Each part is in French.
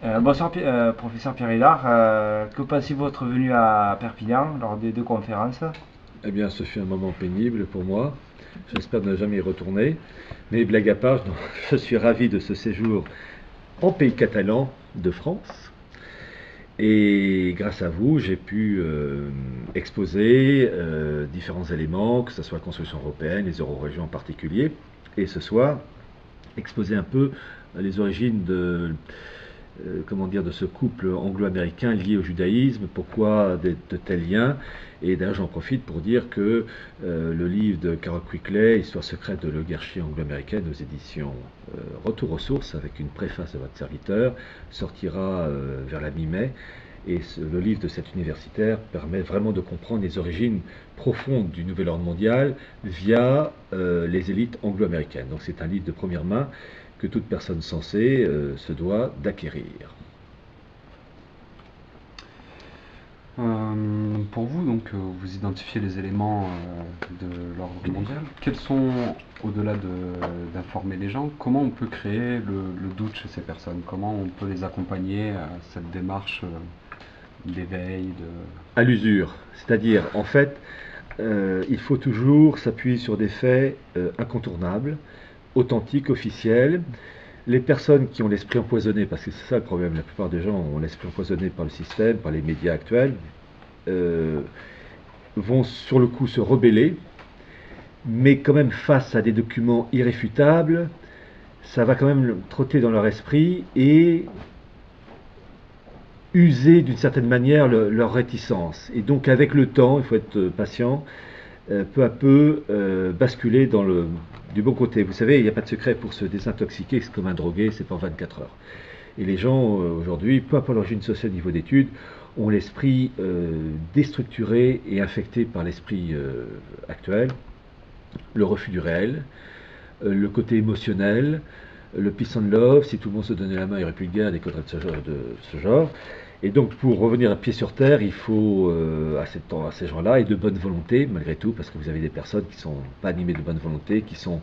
Bonsoir, professeur Pierre Hélard. Que pensez-vous de votre venue à Perpignan lors des deux conférences? Eh bien, ce fut un moment pénible pour moi. J'espère ne jamais y retourner. Mais blague à part, je suis ravi de ce séjour en pays catalan de France. Et grâce à vous, j'ai pu exposer différents éléments, que ce soit la construction européenne, les euro-régions en particulier. Et ce soir, exposer un peu les origines comment dire, de ce couple anglo-américain lié au judaïsme, pourquoi de tels liens. Et d'ailleurs, j'en profite pour dire que le livre de Carol Quigley, Histoire secrète de l'oligarchie anglo-américaine, aux éditions Retour aux sources, avec une préface de votre serviteur, sortira vers la mi-mai. Et le livre de cet universitaire permet vraiment de comprendre les origines profondes du nouvel ordre mondial via les élites anglo-américaines. Donc c'est un livre de première main que toute personne sensée se doit d'acquérir. Pour vous, vous identifiez les éléments de l'ordre mondial. Quels sont, au-delà d'informer les gens, comment on peut créer le doute chez ces personnes? Comment on peut les accompagner à cette démarche d'éveil, de... À l'usure, c'est-à-dire en fait, il faut toujours s'appuyer sur des faits incontournables, authentiques, officiels. Les personnes qui ont l'esprit empoisonné, parce que c'est ça le problème, la plupart des gens ont l'esprit empoisonné par le système, par les médias actuels, euh, vont sur le coup se rebeller, mais quand même face à des documents irréfutables, ça va quand même trotter dans leur esprit et user d'une certaine manière leur réticence. Et donc avec le temps, il faut être patient, peu à peu basculer du bon côté. Vous savez, il n'y a pas de secret pour se désintoxiquer, c'est comme un drogué, c'est pas en 24 heures. Et les gens aujourd'hui, peu importe l'origine sociale, niveau d'études, ont l'esprit déstructuré et infecté par l'esprit actuel, le refus du réel, le côté émotionnel, le peace and love, si tout le monde se donnait la main, il n'y aurait plus de guerre, des conneries de ce genre. Et donc, pour revenir à pied sur terre, il faut à ces gens-là et de bonne volonté, malgré tout, parce que vous avez des personnes qui ne sont pas animées de bonne volonté, qui sont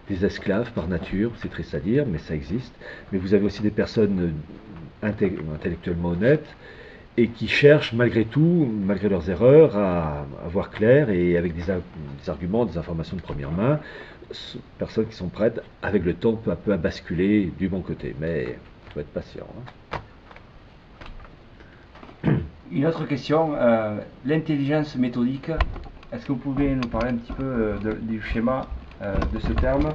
des esclaves par nature, c'est triste à dire, mais ça existe. Mais vous avez aussi des personnes intellectuellement honnêtes et qui cherchent malgré tout, malgré leurs erreurs, à voir clair et avec des arguments, des informations de première main, personnes qui sont prêtes, avec le temps, peu à peu, à basculer du bon côté. Mais il faut être patient. Une autre question, l'intelligence méthodique. Est-ce que vous pouvez nous parler un petit peu du schéma de ce terme,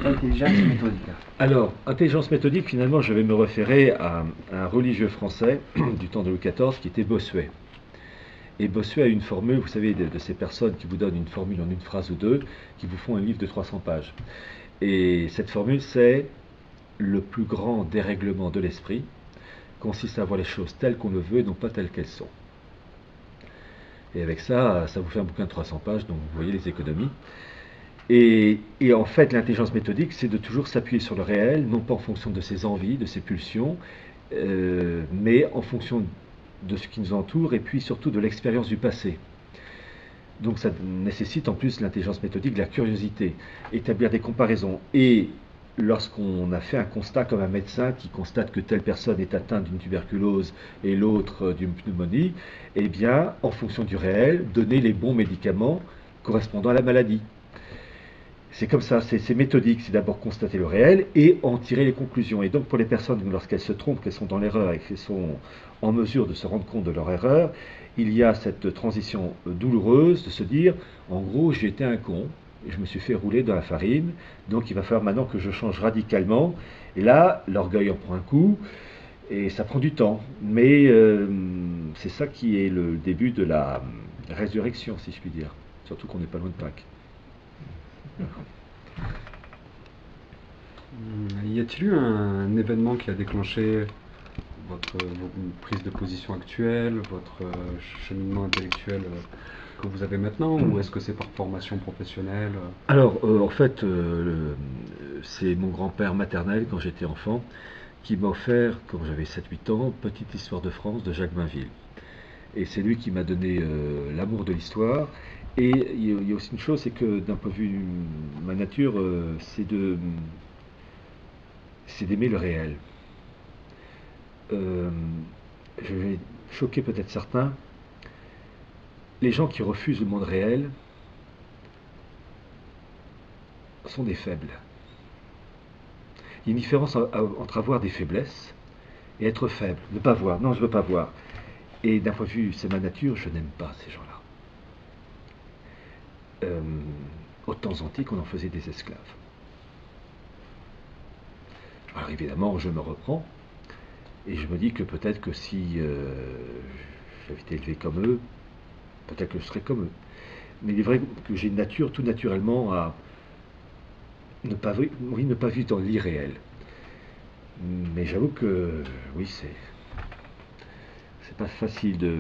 l'intelligence méthodique? Alors, intelligence méthodique, finalement, je vais me référer à un religieux français du temps de Louis XIV qui était Bossuet. Et Bossuet a une formule, vous savez, de ces personnes qui vous donnent une formule en une phrase ou deux, qui vous font un livre de 300 pages. Et cette formule, c'est le plus grand dérèglement de l'esprit consiste à voir les choses telles qu'on le veut et non pas telles qu'elles sont. Et avec ça, ça vous fait un bouquin de 300 pages, donc vous voyez les économies. Et en fait, l'intelligence méthodique, c'est de toujours s'appuyer sur le réel, non pas en fonction de ses envies, de ses pulsions, mais en fonction de ce qui nous entoure et puis surtout de l'expérience du passé. Donc ça nécessite en plus l'intelligence méthodique, de la curiosité, établir des comparaisons. Et lorsqu'on a fait un constat comme un médecin qui constate que telle personne est atteinte d'une tuberculose et l'autre d'une pneumonie, eh bien, en fonction du réel, donner les bons médicaments correspondant à la maladie. C'est comme ça, c'est méthodique, c'est d'abord constater le réel et en tirer les conclusions. Et donc pour les personnes, lorsqu'elles se trompent, qu'elles sont dans l'erreur et qu'elles sont en mesure de se rendre compte de leur erreur, il y a cette transition douloureuse de se dire, en gros, j'ai été un con, et je me suis fait rouler dans la farine, donc il va falloir maintenant que je change radicalement. Et là, l'orgueil en prend un coup, et ça prend du temps. Mais c'est ça qui est le début de la résurrection, si je puis dire. Surtout qu'on n'est pas loin de Pâques. Y a-t-il eu un événement qui a déclenché votre prise de position actuelle, votre cheminement intellectuel que vous avez maintenant, ou est-ce que c'est par formation professionnelle? Alors, en fait, c'est mon grand-père maternel, quand j'étais enfant, qui m'a offert, quand j'avais 7 8 ans, Petite histoire de France de Jacques Mainville. Et c'est lui qui m'a donné l'amour de l'histoire. Et il y a aussi une chose, c'est que d'un point de vue de ma nature, c'est d'aimer le réel. je vais choquer peut-être certains, les gens qui refusent le monde réel sont des faibles. Il y a une différence entre avoir des faiblesses et être faible, ne pas voir. Non, je ne veux pas voir. Et d'un point de vue, c'est ma nature, je n'aime pas ces gens-là. Au temps antique, on en faisait des esclaves. Alors évidemment, je me reprends, et je me dis que peut-être que si j'avais été élevé comme eux, peut-être que je serais comme eux. Mais il est vrai que j'ai une nature tout naturellement à ne pas vivre dans l'irréel. Mais j'avoue que, oui, c'est pas facile de...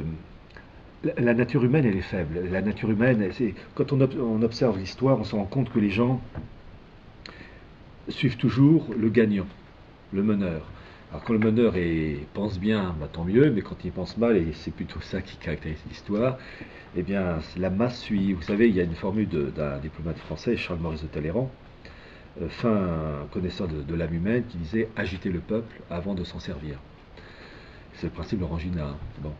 La nature humaine, elle est faible. La nature humaine, quand on observe l'histoire, on se rend compte que les gens suivent toujours le gagnant, le meneur. Alors quand le meneur pense bien, bah, tant mieux, mais quand il pense mal, et c'est plutôt ça qui caractérise l'histoire, eh bien la masse suit. Vous savez, il y a une formule d'un diplomate français, Charles-Maurice de Talleyrand, fin connaisseur de l'âme humaine, qui disait « agiter le peuple avant de s'en servir ». C'est le principe de l'Orangina. Bon.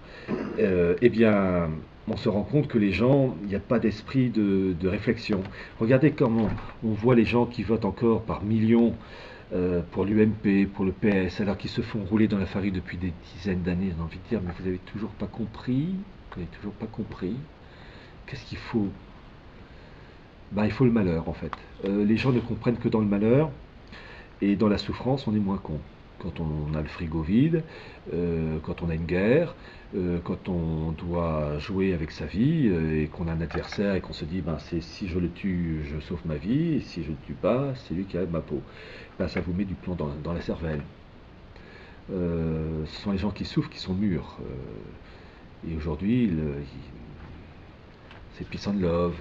Eh bien, on se rend compte que les gens, il n'y a pas d'esprit de réflexion. Regardez comment on voit les gens qui votent encore par millions pour l'UMP, pour le PS, alors qu'ils se font rouler dans la farine depuis des dizaines d'années. J'ai envie de dire, mais vous n'avez toujours pas compris. Vous n'avez toujours pas compris. Qu'est-ce qu'il faut? Ben, il faut le malheur, en fait. Les gens ne comprennent que dans le malheur, et dans la souffrance, on est moins con. Quand on a le frigo vide, quand on a une guerre, quand on doit jouer avec sa vie et qu'on a un adversaire et qu'on se dit ben, si je le tue, je sauve ma vie, et si je ne le tue pas, c'est lui qui a ma peau. Ben, ça vous met du plomb dans la cervelle. Ce sont les gens qui souffrent qui sont mûrs. Et aujourd'hui, c'est peace and love,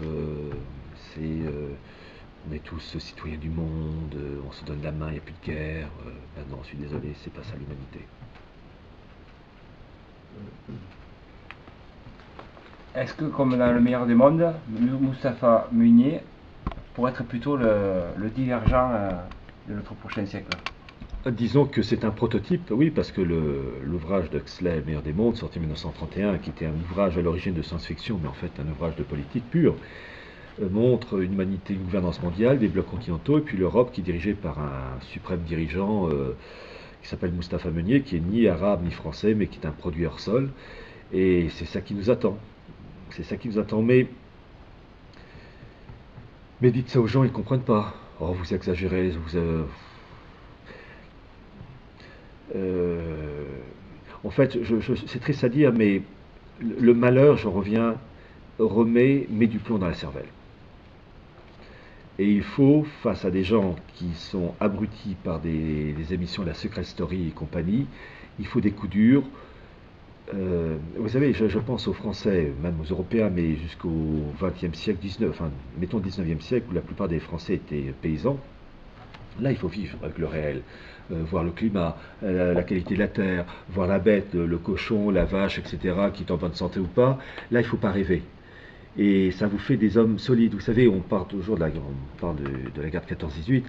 on est tous citoyens du monde, on se donne la main, il n'y a plus de guerre. Ben non, je suis désolé, c'est pas ça l'humanité. Est-ce que, comme dans le meilleur des mondes, Mustapha Meunier pourrait être plutôt le divergent de notre prochain siècle? Disons que c'est un prototype, oui, parce que l'ouvrage d'Huxley, Meilleur des mondes, sorti en 1931, qui était un ouvrage à l'origine de science-fiction, mais en fait un ouvrage de politique pure, montre une humanité, une gouvernance mondiale, des blocs continentaux, et puis l'Europe qui est dirigée par un suprême dirigeant qui s'appelle Mustapha Meunier, qui est ni arabe ni français, mais qui est un produit hors sol. Et c'est ça qui nous attend. C'est ça qui nous attend. Mais dites ça aux gens, ils ne comprennent pas. Oh, vous exagérez, en fait, c'est triste à dire, mais le malheur, j'en reviens, met du plomb dans la cervelle. Et il faut, face à des gens qui sont abrutis par des émissions de la Secret Story et compagnie, il faut des coups durs. Vous savez, je pense aux Français, même aux Européens, mais jusqu'au XXe siècle, mettons 19e siècle, où la plupart des Français étaient paysans. Là, il faut vivre avec le réel, voir le climat, la qualité de la terre, voir la bête, le cochon, la vache, etc., qui est en bonne santé ou pas. Là, il ne faut pas rêver. Et ça vous fait des hommes solides. Vous savez, on parle toujours de la guerre de 14-18.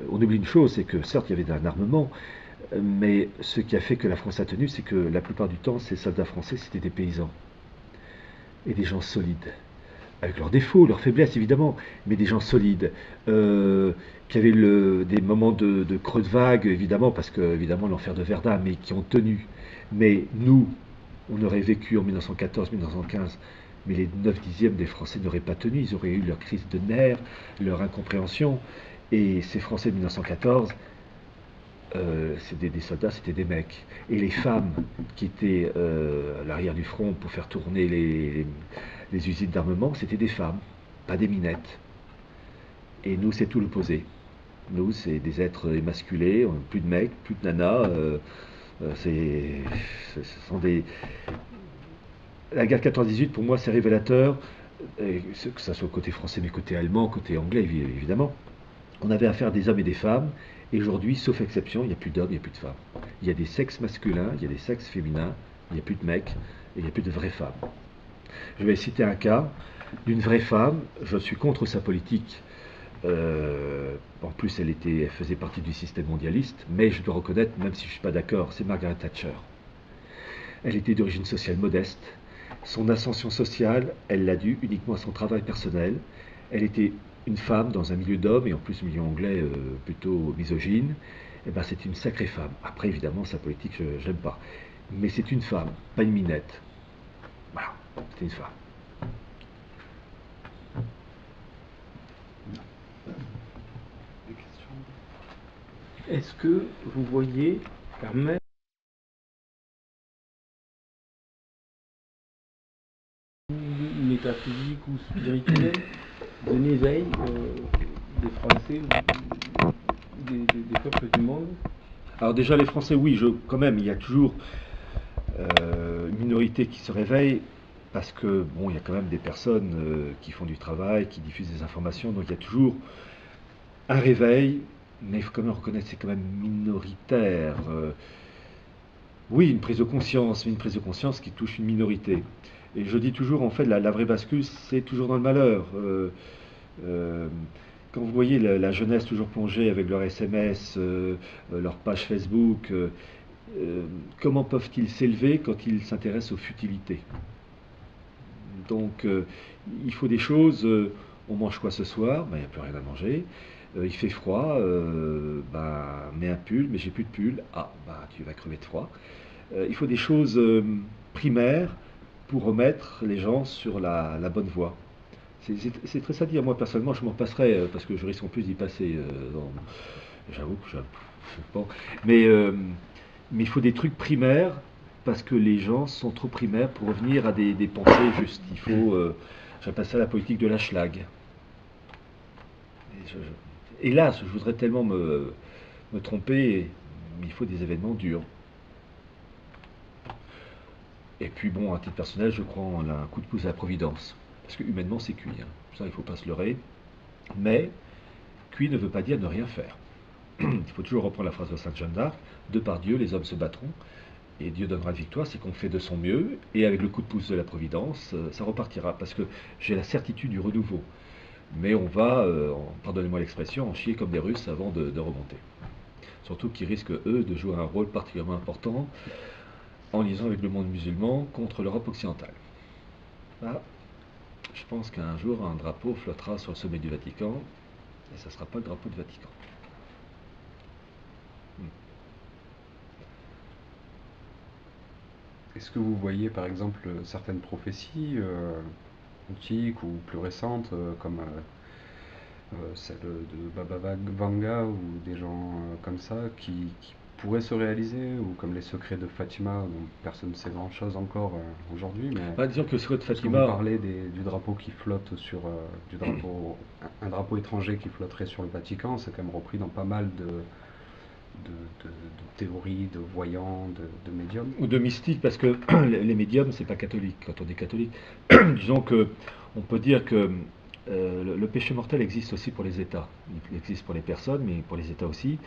On oublie une chose, c'est que certes, il y avait un armement, mais ce qui a fait que la France a tenu, c'est que la plupart du temps, ces soldats français, c'était des paysans. Et des gens solides. Avec leurs défauts, leurs faiblesses, évidemment, mais des gens solides. Qui avaient des moments de creux de vague, évidemment, parce que, évidemment, l'enfer de Verdun, mais qui ont tenu. Mais nous, on aurait vécu en 1914-1915, mais les 9/10 des Français n'auraient pas tenu, ils auraient eu leur crise de nerfs, leur incompréhension. Et ces Français de 1914, c'était des soldats, c'était des mecs. Et les femmes qui étaient à l'arrière du front pour faire tourner les usines d'armement, c'était des femmes, pas des minettes. Et nous, c'est tout l'opposé. Nous, c'est des êtres émasculés, plus de mecs, plus de nanas. Ce sont des... La guerre 14-18, pour moi, c'est révélateur, que ce soit côté français, mais côté allemand, côté anglais, évidemment. On avait affaire à des hommes et des femmes, et aujourd'hui, sauf exception, il n'y a plus d'hommes, il n'y a plus de femmes. Il y a des sexes masculins, il y a des sexes féminins, il n'y a plus de mecs, et il n'y a plus de vraies femmes. Je vais citer un cas d'une vraie femme, je suis contre sa politique, En plus, elle faisait partie du système mondialiste, mais je dois reconnaître, même si je ne suis pas d'accord, c'est Margaret Thatcher. Elle était d'origine sociale modeste. Son ascension sociale, elle l'a due uniquement à son travail personnel. Elle était une femme dans un milieu d'hommes, et en plus un milieu anglais plutôt misogyne. Eh ben, c'est une sacrée femme. Après, évidemment, sa politique, je n'aime pas. Mais c'est une femme, pas une minette. Voilà, c'est une femme. Des questions? Est-ce que vous voyez quand même métaphysique ou spirituel d'un éveil des Français ou des peuples du monde? Alors déjà, les Français, oui, quand même, il y a toujours une minorité qui se réveille, parce que, bon, il y a quand même des personnes qui font du travail, qui diffusent des informations, donc il y a toujours un réveil, mais il faut quand même reconnaître que c'est quand même minoritaire. Oui, une prise de conscience, mais une prise de conscience qui touche une minorité. Et je dis toujours, en fait, la vraie bascule, c'est toujours dans le malheur. Euh, Quand vous voyez la jeunesse toujours plongée avec leur SMS, leur page Facebook, comment peuvent-ils s'élever quand ils s'intéressent aux futilités? Donc, il faut des choses. On mange quoi ce soir? Ben, il n'y a plus rien à manger. Il fait froid. Ben, mets un pull, mais j'ai plus de pull. Ah, ben, tu vas crever de froid. Il faut des choses primaires pour remettre les gens sur la bonne voie. C'est très à dire. Moi, personnellement, je m'en passerais parce que je risque en plus d'y passer. J'avoue que je sais pas. Mais il faut des trucs primaires parce que les gens sont trop primaires pour revenir à des pensées justes. Il faut, j'appelle ça la politique de la schlag. Hélas, je voudrais tellement me tromper, mais il faut des événements durs. Et puis bon, à titre personnel, je crois en un coup de pouce à la Providence. Parce que humainement, c'est cuit. Hein. Ça, il ne faut pas se leurrer. Mais cuit ne veut pas dire ne rien faire. Il faut toujours reprendre la phrase de Sainte Jeanne d'Arc. De par Dieu, les hommes se battront. Et Dieu donnera la victoire, c'est qu'on fait de son mieux. Et avec le coup de pouce de la Providence, ça repartira. Parce que j'ai la certitude du renouveau. Mais on va, pardonnez-moi l'expression, en chier comme des Russes avant de remonter. Surtout qu'ils risquent, eux, de jouer un rôle particulièrement important en liaison avec le monde musulman contre l'Europe occidentale. Là, je pense qu'un jour, un drapeau flottera sur le sommet du Vatican, et ça ne sera pas le drapeau du Vatican. Est-ce que vous voyez par exemple certaines prophéties antiques ou plus récentes, comme celle de Baba Vanga ou des gens comme ça qui pourraient se réaliser, ou comme les secrets de Fatima dont personne ne sait grand chose encore aujourd'hui, mais Bah, disons que le secret de parce que vous Fatima, parlez du drapeau qui flotte sur un drapeau étranger qui flotterait sur le Vatican, c'est quand même repris dans pas mal de théories, de voyants, de médiums. ou de mystique, parce que les médiums, c'est pas catholique. Quand on est catholique, disons que on peut dire que le péché mortel existe aussi pour les États. Il existe pour les personnes, mais pour les États aussi.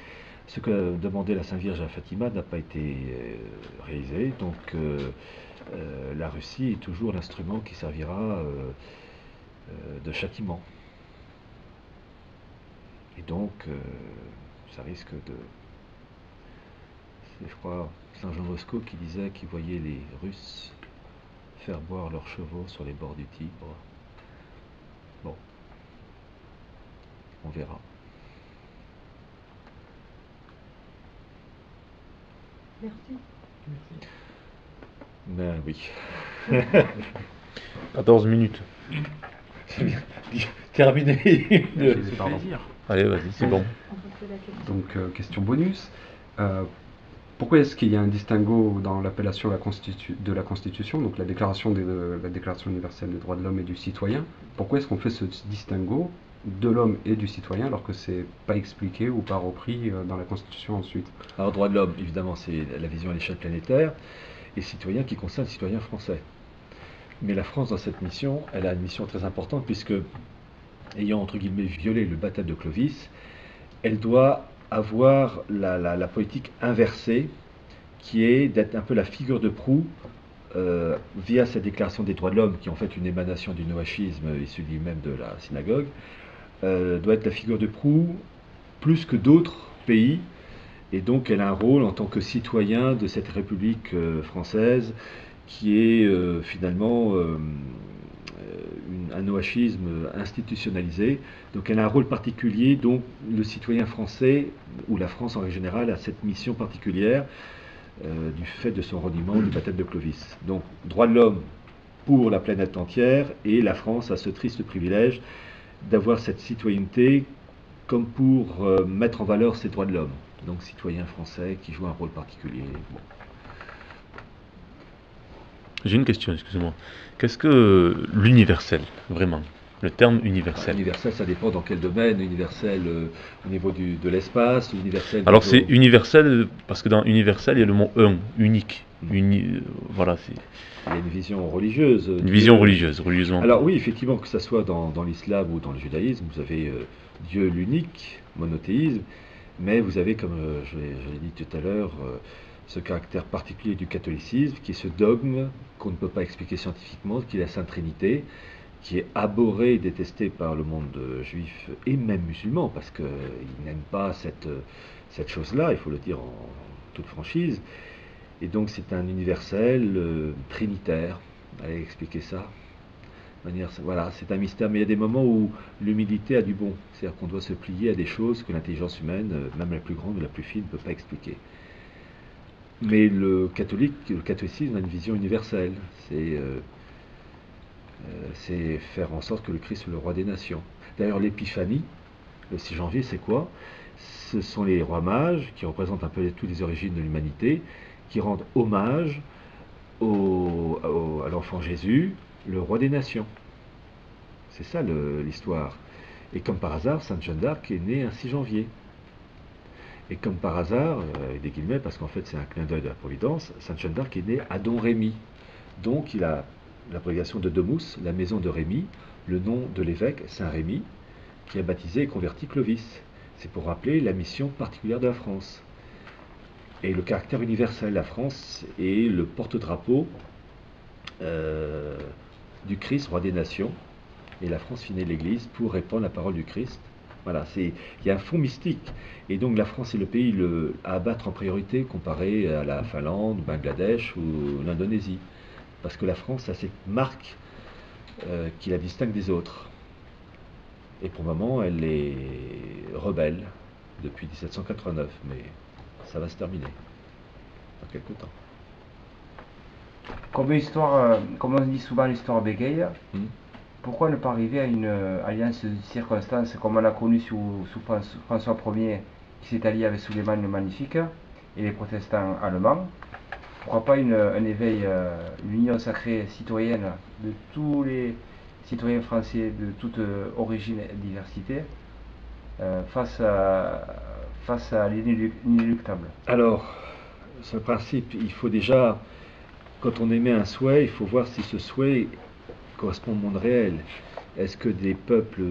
Ce que demandait la Sainte Vierge à Fatima n'a pas été réalisé, donc la Russie est toujours l'instrument qui servira de châtiment. Et donc, ça risque de... C'est, je crois, Saint Jean Bosco qui disait qu'il voyait les Russes faire boire leurs chevaux sur les bords du Tibre. Bon, on verra. Merci. Ben oui. 14 minutes. C'est bien. Terminé. Pardon. Allez, vas-y, c'est bon. On refait la question. Donc, question bonus. Pourquoi est-ce qu'il y a un distinguo dans l'appellation de la Constitution, donc la Déclaration universelle des droits de l'homme et du citoyen? Pourquoi est-ce qu'on fait ce distinguo de l'homme et du citoyen alors que c'est pas expliqué ou pas repris dans la Constitution ensuite? Alors, droit de l'homme, évidemment, c'est la vision à l'échelle planétaire, et citoyen qui concerne les citoyens français. Mais la France, dans cette mission, elle a une mission très importante, puisque, ayant, entre guillemets, violé le baptême de Clovis, elle doit avoir la politique inversée, qui est d'être un peu la figure de proue, via cette déclaration des droits de l'homme, qui est en fait une émanation du noachisme issu lui-même de la synagogue, doit être la figure de proue plus que d'autres pays, et donc elle a un rôle en tant que citoyen de cette République française qui est finalement un oachisme institutionnalisé. Donc elle a un rôle particulier, donc le citoyen français, ou la France en règle générale, a cette mission particulière du fait de son reniement du baptême de Clovis. Donc droits de l'homme pour la planète entière, et la France a ce triste privilège d'avoir cette citoyenneté comme pour mettre en valeur ces droits de l'homme. Donc citoyen français qui joue un rôle particulier. Bon. J'ai une question, excusez-moi. Qu'est-ce que l'universel, vraiment? Le terme universel. Universel, ça dépend dans quel domaine. Universel au niveau de l'espace, universel... Alors c'est universel, parce que dans universel, il y a le mot un, unique. Voilà, c'est... Il y a une vision religieuse. Une vision religieuse, religieusement. Alors oui, effectivement, que ce soit dans l'islam ou dans le judaïsme, vous avez Dieu l'unique, monothéisme, mais vous avez, comme je l'ai dit tout à l'heure, ce caractère particulier du catholicisme, qui est ce dogme qu'on ne peut pas expliquer scientifiquement, qui est la Sainte Trinité, qui est abhorré et détesté par le monde juif et même musulman, parce qu'ils n'aiment pas cette chose-là, il faut le dire en toute franchise. Et donc c'est un universel trinitaire. Allez expliquer ça. Voilà, c'est un mystère, mais il y a des moments où l'humilité a du bon. C'est-à-dire qu'on doit se plier à des choses que l'intelligence humaine, même la plus grande ou la plus fine, ne peut pas expliquer. Mais le catholicisme a une vision universelle. C'est faire en sorte que le Christ soit le roi des nations. D'ailleurs, l'épiphanie, le 6 janvier, c'est quoi? Ce sont les rois mages qui représentent un peu toutes les origines de l'humanité, qui rendent hommage à l'enfant Jésus, le roi des nations. C'est ça l'histoire. Et comme par hasard, Sainte Jeanne d'Arc est née un 6 janvier. Et comme par hasard, avec des guillemets, parce qu'en fait c'est un clin d'œil de la Providence, Sainte Jeanne d'Arc est née à Don Rémy. Donc il a l'abréviation de Domus, la maison de Rémy, le nom de l'évêque Saint Rémy, qui a baptisé et converti Clovis. C'est pour rappeler la mission particulière de la France. Et le caractère universel, la France est le porte-drapeau du Christ, roi des nations, et la France finit l'Église pour répandre la parole du Christ. Voilà, il y a un fond mystique, et donc la France est le pays à abattre en priorité comparé à la Finlande, Bangladesh ou l'Indonésie, parce que la France a cette marque qui la distingue des autres. Et pour le moment, elle est rebelle depuis 1789, mais ça va se terminer dans quelques temps. Comme comme on dit souvent l'histoire bégaye, pourquoi ne pas arriver à une alliance de circonstances comme on a connu sous François Ier, qui s'est allié avec Suleiman le Magnifique et les protestants allemands? Pourquoi pas un éveil, une union sacrée citoyenne de tous les citoyens français de toute origine et diversité face à l'inéluctable? Alors, ce principe, il faut déjà, quand on émet un souhait, il faut voir si ce souhait correspond au monde réel. Est-ce que des peuples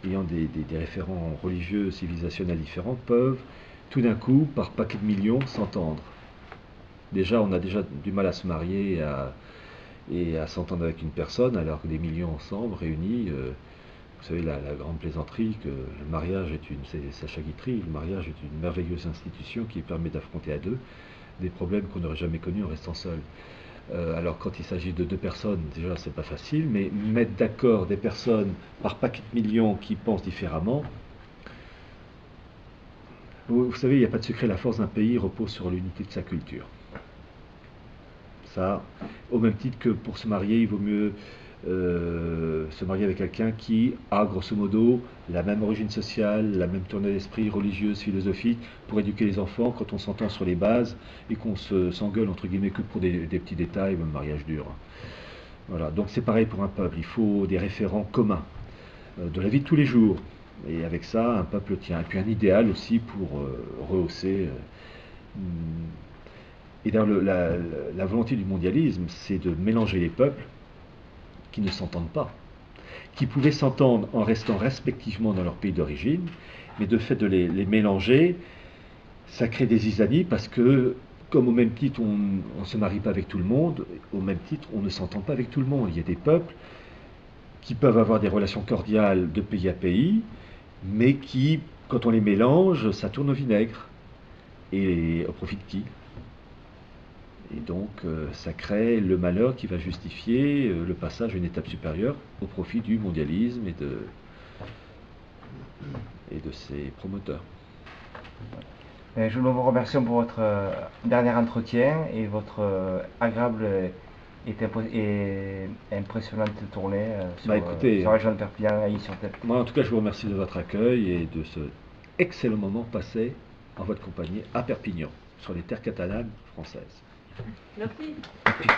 ayant des référents religieux, civilisationnels différents peuvent tout d'un coup, par paquet de millions, s'entendre? Déjà, on a déjà du mal à se marier et à s'entendre avec une personne, alors que des millions ensemble, réunis, vous savez, la grande plaisanterie que le mariage c'est Sacha Guitry, le mariage est une merveilleuse institution qui permet d'affronter à deux des problèmes qu'on n'aurait jamais connus en restant seul. Alors quand il s'agit de deux personnes, déjà c'est pas facile, mais mettre d'accord des personnes par paquet de millions qui pensent différemment, vous savez, il n'y a pas de secret, la force d'un pays repose sur l'unité de sa culture. Ça, au même titre que pour se marier, il vaut mieux se marier avec quelqu'un qui a grosso modo la même origine sociale, la même tournure d'esprit religieuse, philosophique, pour éduquer les enfants quand on s'entend sur les bases et qu'on s'engueule entre guillemets que pour des petits détails, même mariage dur. Voilà, donc c'est pareil pour un peuple, il faut des référents communs de la vie de tous les jours. Et avec ça, un peuple tient. Et puis un idéal aussi pour rehausser. Et d'ailleurs, la volonté du mondialisme, c'est de mélanger les peuples qui ne s'entendent pas, qui pouvaient s'entendre en restant respectivement dans leur pays d'origine, mais de fait de les mélanger, ça crée des zizanies parce que, comme au même titre on ne se marie pas avec tout le monde, au même titre on ne s'entend pas avec tout le monde. Il y a des peuples qui peuvent avoir des relations cordiales de pays à pays, mais qui, quand on les mélange, ça tourne au vinaigre. Et au profit de qui? Et donc, ça crée le malheur qui va justifier le passage à une étape supérieure au profit du mondialisme et de ses promoteurs. Je vous remercie pour votre dernier entretien et votre agréable et impressionnante tournée sur la région de Perpignan et sur Tête. Moi, en tout cas, je vous remercie de votre accueil et de ce excellent moment passé en votre compagnie à Perpignan, sur les terres catalanes françaises. Merci. Merci.